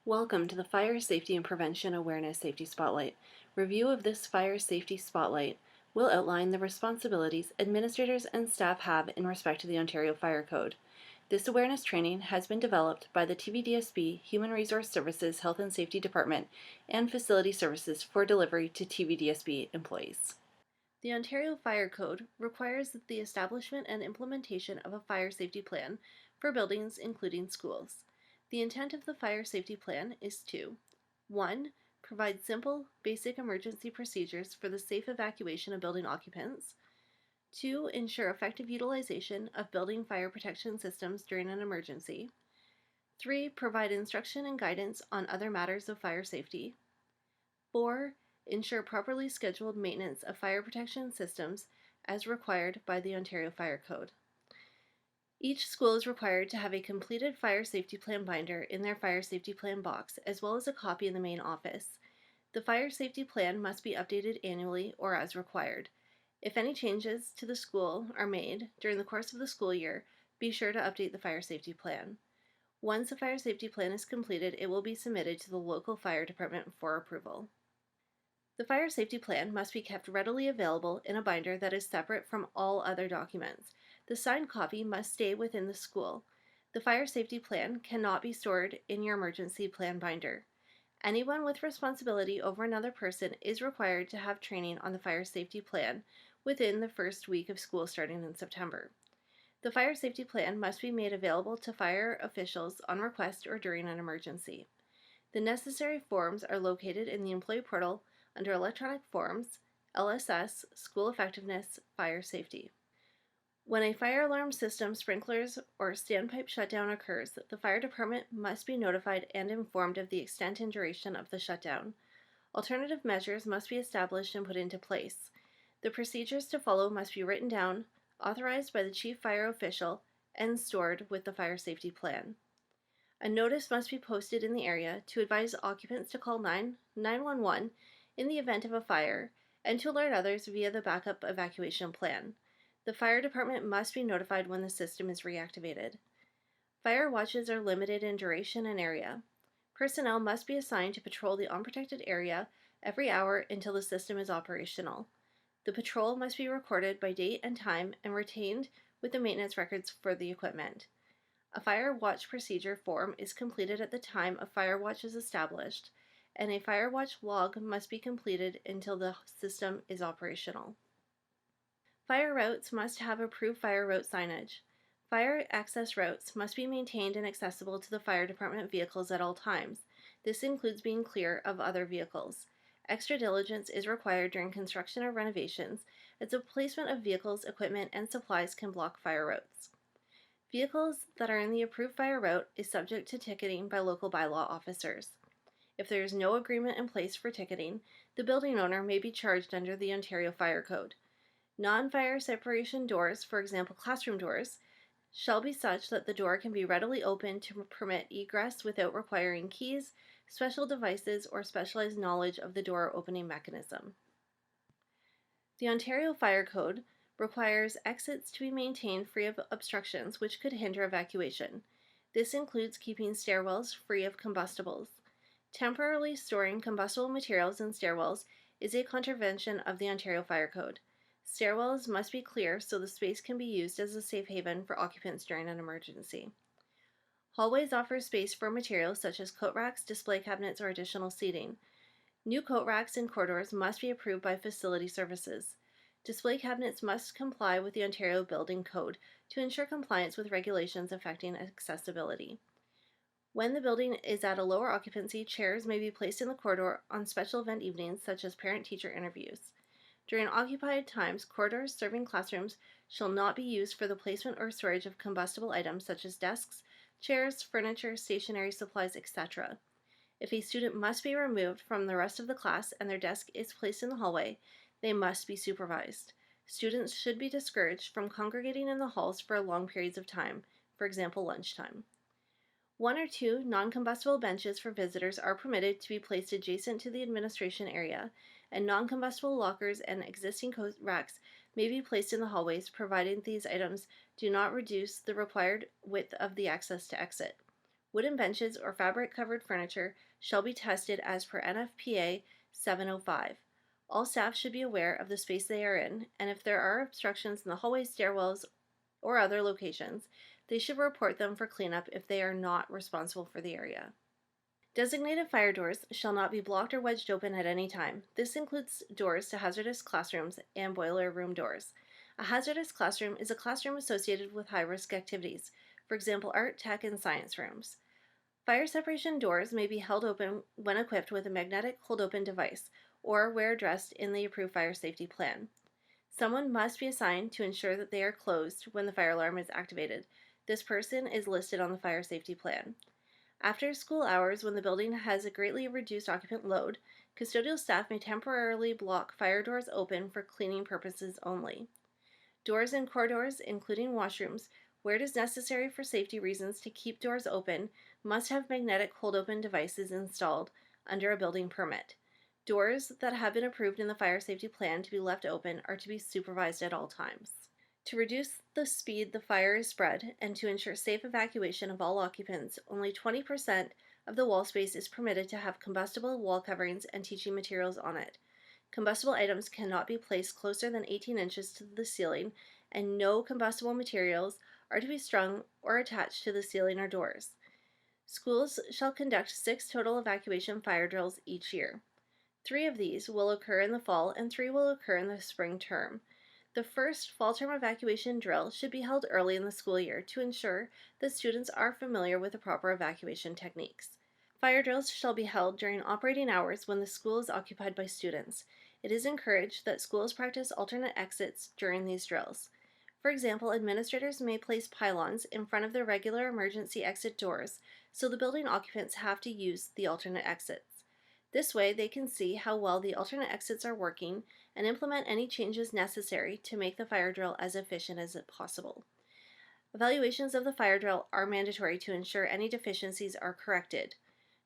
Welcome to the Fire Safety and Prevention Awareness Safety Spotlight. Review of this Fire Safety Spotlight will outline the responsibilities administrators and staff have in respect to the Ontario Fire Code. This awareness training has been developed by the TVDSB Human Resource Services Health and Safety Department and Facility Services for delivery to TVDSB employees. The Ontario Fire Code requires the establishment and implementation of a fire safety plan for buildings, including schools. The intent of the fire safety plan is to 1. Provide simple, basic emergency procedures for the safe evacuation of building occupants. 2. Ensure effective utilization of building fire protection systems during an emergency. 3. Provide instruction and guidance on other matters of fire safety. 4. Ensure properly scheduled maintenance of fire protection systems as required by the Ontario Fire Code. Each school is required to have a completed fire safety plan binder in their fire safety plan box, as well as a copy in the main office. The fire safety plan must be updated annually or as required. If any changes to the school are made during the course of the school year, be sure to update the fire safety plan. Once the fire safety plan is completed, it will be submitted to the local fire department for approval. The fire safety plan must be kept readily available in a binder that is separate from all other documents. The signed copy must stay within the school. The fire safety plan cannot be stored in your emergency plan binder. Anyone with responsibility over another person is required to have training on the fire safety plan within the first week of school starting in September. The fire safety plan must be made available to fire officials on request or during an emergency. The necessary forms are located in the employee portal under Electronic Forms, LSS, School Effectiveness, Fire Safety. When a fire alarm system, sprinklers, or standpipe shutdown occurs, the fire department must be notified and informed of the extent and duration of the shutdown. Alternative measures must be established and put into place. The procedures to follow must be written down, authorized by the chief fire official, and stored with the fire safety plan. A notice must be posted in the area to advise occupants to call 911 in the event of a fire and to alert others via the backup evacuation plan. The fire department must be notified when the system is reactivated. Fire watches are limited in duration and area. Personnel must be assigned to patrol the unprotected area every hour until the system is operational. The patrol must be recorded by date and time and retained with the maintenance records for the equipment. A fire watch procedure form is completed at the time a fire watch is established, and a fire watch log must be completed until the system is operational. Fire routes must have approved fire route signage. Fire access routes must be maintained and accessible to the fire department vehicles at all times. This includes being clear of other vehicles. Extra diligence is required during construction or renovations, as the placement of vehicles, equipment, and supplies can block fire routes. Vehicles that are in the approved fire route is subject to ticketing by local bylaw officers. If there is no agreement in place for ticketing, the building owner may be charged under the Ontario Fire Code. Non-fire separation doors, for example classroom doors, shall be such that the door can be readily opened to permit egress without requiring keys, special devices, or specialized knowledge of the door opening mechanism. The Ontario Fire Code requires exits to be maintained free of obstructions which could hinder evacuation. This includes keeping stairwells free of combustibles. Temporarily storing combustible materials in stairwells is a contravention of the Ontario Fire Code. Stairwells must be clear so the space can be used as a safe haven for occupants during an emergency. Hallways offer space for materials such as coat racks, display cabinets, or additional seating. New coat racks in corridors must be approved by Facility Services. Display cabinets must comply with the Ontario Building Code to ensure compliance with regulations affecting accessibility. When the building is at a lower occupancy, chairs may be placed in the corridor on special event evenings such as parent-teacher interviews. During occupied times, corridors serving classrooms shall not be used for the placement or storage of combustible items such as desks, chairs, furniture, stationery supplies, etc. If a student must be removed from the rest of the class and their desk is placed in the hallway, they must be supervised. Students should be discouraged from congregating in the halls for long periods of time, for example, lunchtime. 1 or 2 non-combustible benches for visitors are permitted to be placed adjacent to the administration area, and non-combustible lockers and existing coat racks may be placed in the hallways, provided these items do not reduce the required width of the access to exit. Wooden benches or fabric-covered furniture shall be tested as per NFPA 705. All staff should be aware of the space they are in, and if there are obstructions in the hallways, stairwells, or other locations, they should report them for cleanup if they are not responsible for the area. Designated fire doors shall not be blocked or wedged open at any time. This includes doors to hazardous classrooms and boiler room doors. A hazardous classroom is a classroom associated with high-risk activities, for example, art, tech, and science rooms. Fire separation doors may be held open when equipped with a magnetic hold-open device or where addressed in the approved fire safety plan. Someone must be assigned to ensure that they are closed when the fire alarm is activated. This person is listed on the fire safety plan. After school hours, when the building has a greatly reduced occupant load, custodial staff may temporarily block fire doors open for cleaning purposes only. Doors in corridors, including washrooms, where it is necessary for safety reasons to keep doors open, must have magnetic hold-open devices installed under a building permit. Doors that have been approved in the fire safety plan to be left open are to be supervised at all times. To reduce the speed the fire is spread and to ensure safe evacuation of all occupants, only 20% of the wall space is permitted to have combustible wall coverings and teaching materials on it. Combustible items cannot be placed closer than 18 inches to the ceiling, and no combustible materials are to be strung or attached to the ceiling or doors. Schools shall conduct 6 total evacuation fire drills each year. 3 of these will occur in the fall and 3 will occur in the spring term. The first fall term evacuation drill should be held early in the school year to ensure that students are familiar with the proper evacuation techniques. Fire drills shall be held during operating hours when the school is occupied by students. It is encouraged that schools practice alternate exits during these drills. For example, administrators may place pylons in front of their regular emergency exit doors, so the building occupants have to use the alternate exits. This way, they can see how well the alternate exits are working and implement any changes necessary to make the fire drill as efficient as possible. Evaluations of the fire drill are mandatory to ensure any deficiencies are corrected.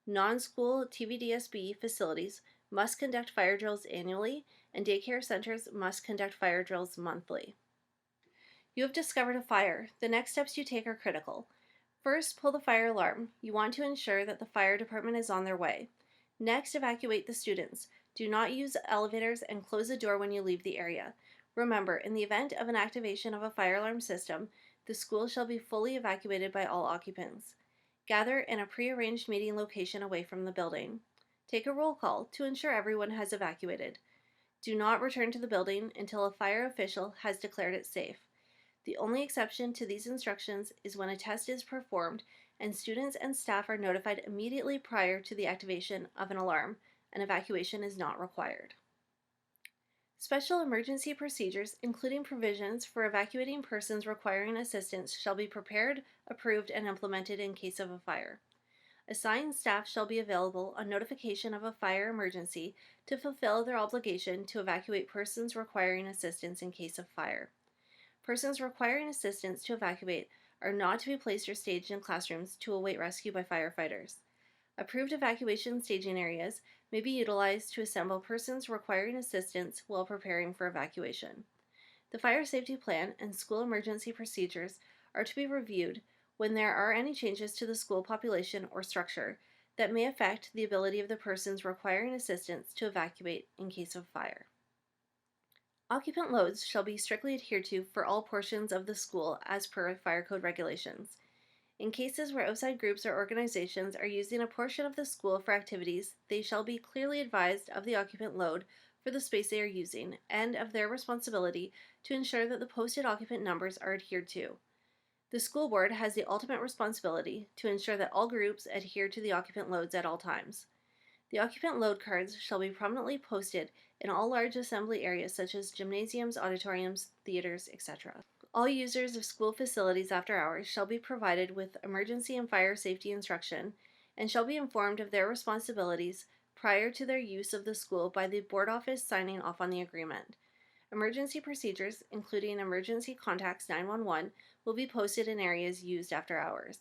Non-school TVDSB facilities must conduct fire drills annually, and daycare centers must conduct fire drills monthly. You have discovered a fire. The next steps you take are critical. First, pull the fire alarm. You want to ensure that the fire department is on their way. Next, evacuate the students. Do not use elevators and close the door when you leave the area. Remember, in the event of an activation of a fire alarm system, the school shall be fully evacuated by all occupants. Gather in a pre-arranged meeting location away from the building. Take a roll call to ensure everyone has evacuated. Do not return to the building until a fire official has declared it safe. The only exception to these instructions is when a test is performed and students and staff are notified immediately prior to the activation of an alarm. An evacuation is not required. Special emergency procedures, including provisions for evacuating persons requiring assistance, shall be prepared, approved, and implemented in case of a fire. Assigned staff shall be available on notification of a fire emergency to fulfill their obligation to evacuate persons requiring assistance in case of fire. Persons requiring assistance to evacuate are not to be placed or staged in classrooms to await rescue by firefighters. Approved evacuation staging areas may be utilized to assemble persons requiring assistance while preparing for evacuation. The fire safety plan and school emergency procedures are to be reviewed when there are any changes to the school population or structure that may affect the ability of the persons requiring assistance to evacuate in case of fire. Occupant loads shall be strictly adhered to for all portions of the school as per fire code regulations. In cases where outside groups or organizations are using a portion of the school for activities, they shall be clearly advised of the occupant load for the space they are using and of their responsibility to ensure that the posted occupant numbers are adhered to. The school board has the ultimate responsibility to ensure that all groups adhere to the occupant loads at all times. The occupant load cards shall be prominently posted in all large assembly areas such as gymnasiums, auditoriums, theaters, etc. All users of school facilities after hours shall be provided with emergency and fire safety instruction and shall be informed of their responsibilities prior to their use of the school by the board office signing off on the agreement. Emergency procedures, including emergency contacts 911, will be posted in areas used after hours.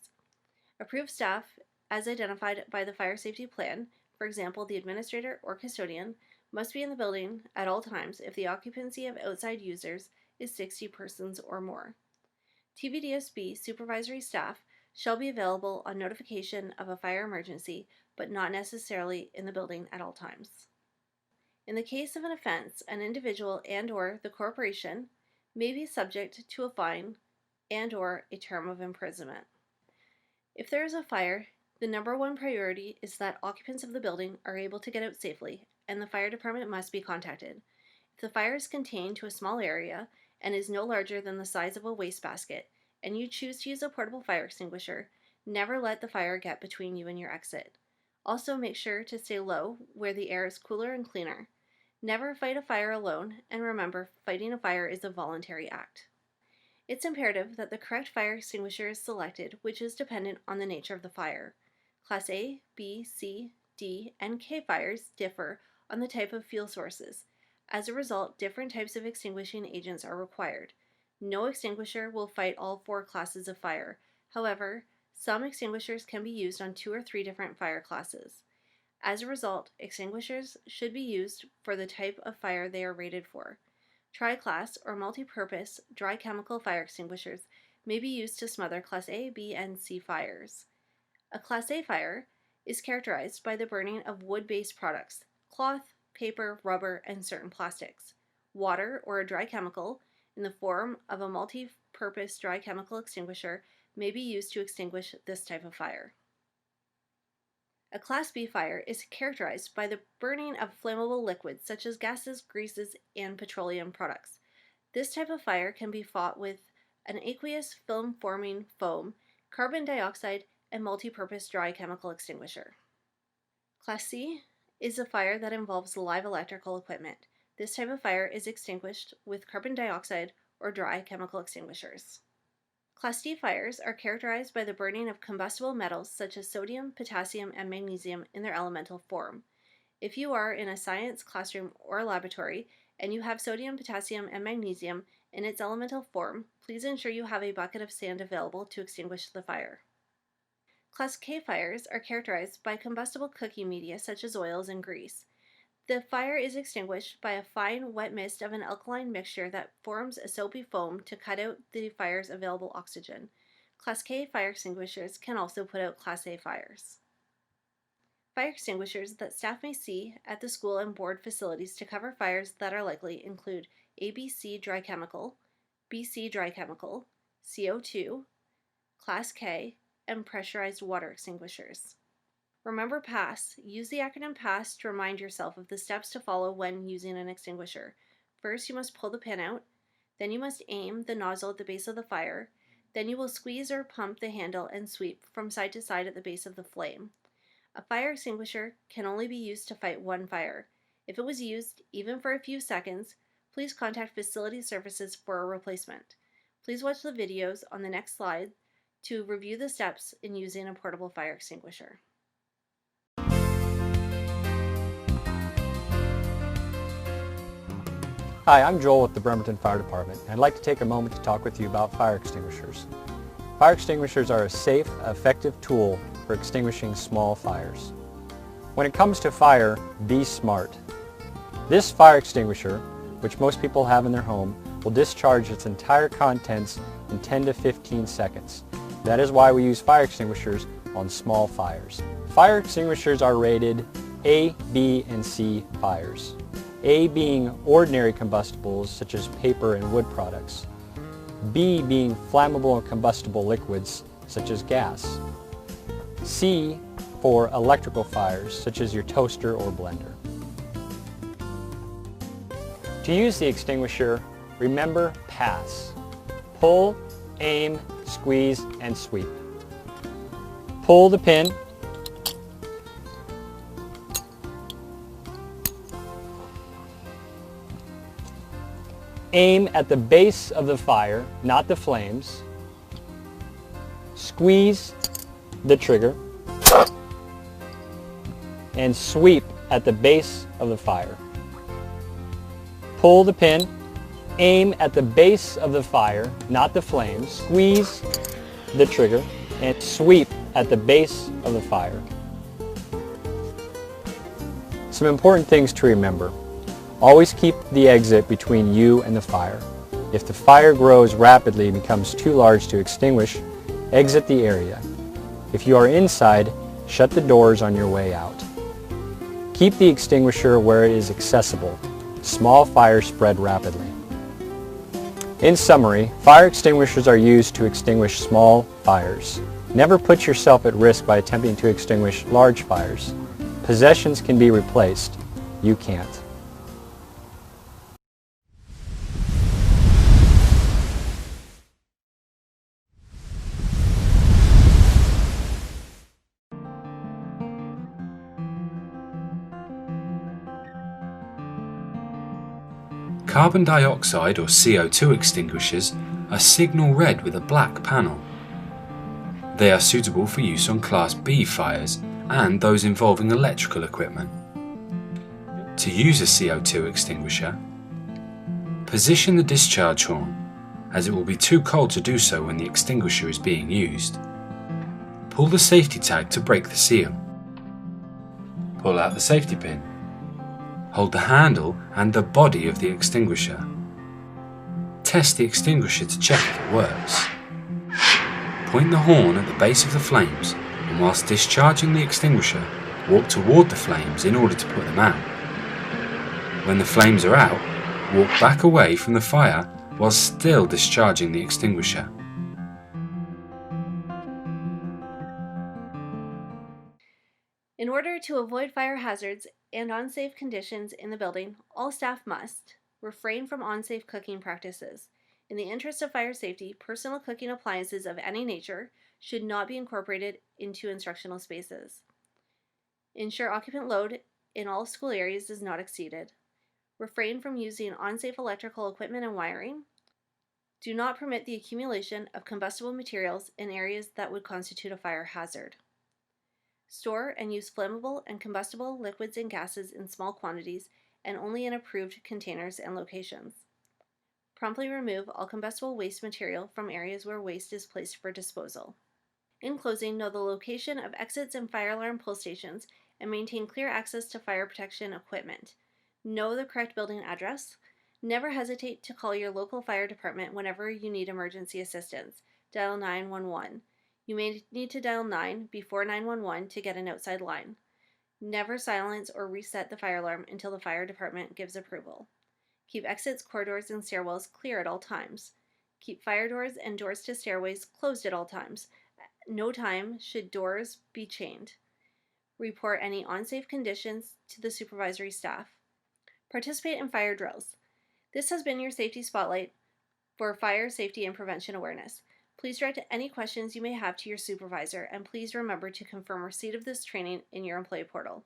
Approved staff, as identified by the fire safety plan, for example, the administrator or custodian, must be in the building at all times if the occupancy of outside users is 60 persons or more. TVDSB supervisory staff shall be available on notification of a fire emergency, but not necessarily in the building at all times. In the case of an offense, an individual and/or the corporation may be subject to a fine and/or a term of imprisonment. If there is a fire, the number one priority is that occupants of the building are able to get out safely, and the fire department must be contacted. If the fire is contained to a small area and is no larger than the size of a wastebasket, and you choose to use a portable fire extinguisher, never let the fire get between you and your exit. Also, make sure to stay low where the air is cooler and cleaner. Never fight a fire alone, and remember, fighting a fire is a voluntary act. It's imperative that the correct fire extinguisher is selected, which is dependent on the nature of the fire. Class A, B, C, D, and K fires differ on the type of fuel sources. As a result, different types of extinguishing agents are required. No extinguisher will fight all 4 classes of fire. However, some extinguishers can be used on 2 or 3 different fire classes. As a result, extinguishers should be used for the type of fire they are rated for. Tri-class or multi-purpose dry chemical fire extinguishers may be used to smother Class A, B, and C fires. A Class A fire is characterized by the burning of wood-based products, cloth, paper, rubber, and certain plastics. Water or a dry chemical in the form of a multi-purpose dry chemical extinguisher may be used to extinguish this type of fire. A Class B fire is characterized by the burning of flammable liquids such as gases, greases, and petroleum products. This type of fire can be fought with an aqueous film-forming foam, carbon dioxide, and multi-purpose dry chemical extinguisher. Class C is a fire that involves live electrical equipment. This type of fire is extinguished with carbon dioxide or dry chemical extinguishers. Class D fires are characterized by the burning of combustible metals such as sodium, potassium, and magnesium in their elemental form. If you are in a science classroom or laboratory and you have sodium, potassium, and magnesium in its elemental form, please ensure you have a bucket of sand available to extinguish the fire. Class K fires are characterized by combustible cooking media such as oils and grease. The fire is extinguished by a fine wet mist of an alkaline mixture that forms a soapy foam to cut out the fire's available oxygen. Class K fire extinguishers can also put out Class A fires. Fire extinguishers that staff may see at the school and board facilities to cover fires that are likely include ABC dry chemical, BC dry chemical, CO2, Class K, and pressurized water extinguishers. Remember PASS. Use the acronym PASS to remind yourself of the steps to follow when using an extinguisher. First, you must pull the pin out. Then you must aim the nozzle at the base of the fire. Then you will squeeze or pump the handle and sweep from side to side at the base of the flame. A fire extinguisher can only be used to fight one fire. If it was used, even for a few seconds, please contact Facility Services for a replacement. Please watch the videos on the next slide to review the steps in using a portable fire extinguisher. Hi, I'm Joel with the Bremerton Fire Department, and I'd like to take a moment to talk with you about fire extinguishers. Fire extinguishers are a safe, effective tool for extinguishing small fires. When it comes to fire, be smart. This fire extinguisher, which most people have in their home, will discharge its entire contents in 10 to 15 seconds. That is why we use fire extinguishers on small fires. Fire extinguishers are rated A, B, and C fires. A being ordinary combustibles such as paper and wood products. B being flammable and combustible liquids such as gas. C for electrical fires such as your toaster or blender. To use the extinguisher, remember PASS. Pull, aim, squeeze, and sweep. Pull the pin. Aim at the base of the fire, not the flames. Squeeze the trigger. And sweep at the base of the fire. Pull the pin. Aim at the base of the fire, not the flames. Squeeze the trigger and sweep at the base of the fire. Some important things to remember. Always keep the exit between you and the fire. If the fire grows rapidly and becomes too large to extinguish, exit the area. If you are inside, shut the doors on your way out. Keep the extinguisher where it is accessible. Small fires spread rapidly. In summary, fire extinguishers are used to extinguish small fires. Never put yourself at risk by attempting to extinguish large fires. Possessions can be replaced. You can't. Carbon dioxide or CO2 extinguishers are signal red with a black panel. They are suitable for use on Class B fires and those involving electrical equipment. To use a CO2 extinguisher, position the discharge horn, as it will be too cold to do so when the extinguisher is being used. Pull the safety tag to break the seal. Pull out the safety pin. Hold the handle and the body of the extinguisher. Test the extinguisher to check if it works. Point the horn at the base of the flames, and whilst discharging the extinguisher, walk toward the flames in order to put them out. When the flames are out, walk back away from the fire while still discharging the extinguisher. In order to avoid fire hazards and unsafe conditions in the building, all staff must refrain from unsafe cooking practices. In the interest of fire safety, personal cooking appliances of any nature should not be incorporated into instructional spaces. Ensure occupant load in all school areas is not exceeded. Refrain from using unsafe electrical equipment and wiring. Do not permit the accumulation of combustible materials in areas that would constitute a fire hazard. Store and use flammable and combustible liquids and gases in small quantities and only in approved containers and locations. Promptly remove all combustible waste material from areas where waste is placed for disposal. In closing, know the location of exits and fire alarm pull stations and maintain clear access to fire protection equipment. Know the correct building address. Never hesitate to call your local fire department whenever you need emergency assistance. Dial 911. You may need to dial 9 before 911 to get an outside line. Never silence or reset the fire alarm until the fire department gives approval. Keep exits, corridors, and stairwells clear at all times. Keep fire doors and doors to stairways closed at all times. At no time should doors be chained. Report any unsafe conditions to the supervisory staff. Participate in fire drills. This has been your Safety Spotlight for fire safety and prevention awareness. Please direct any questions you may have to your supervisor, and please remember to confirm receipt of this training in your employee portal.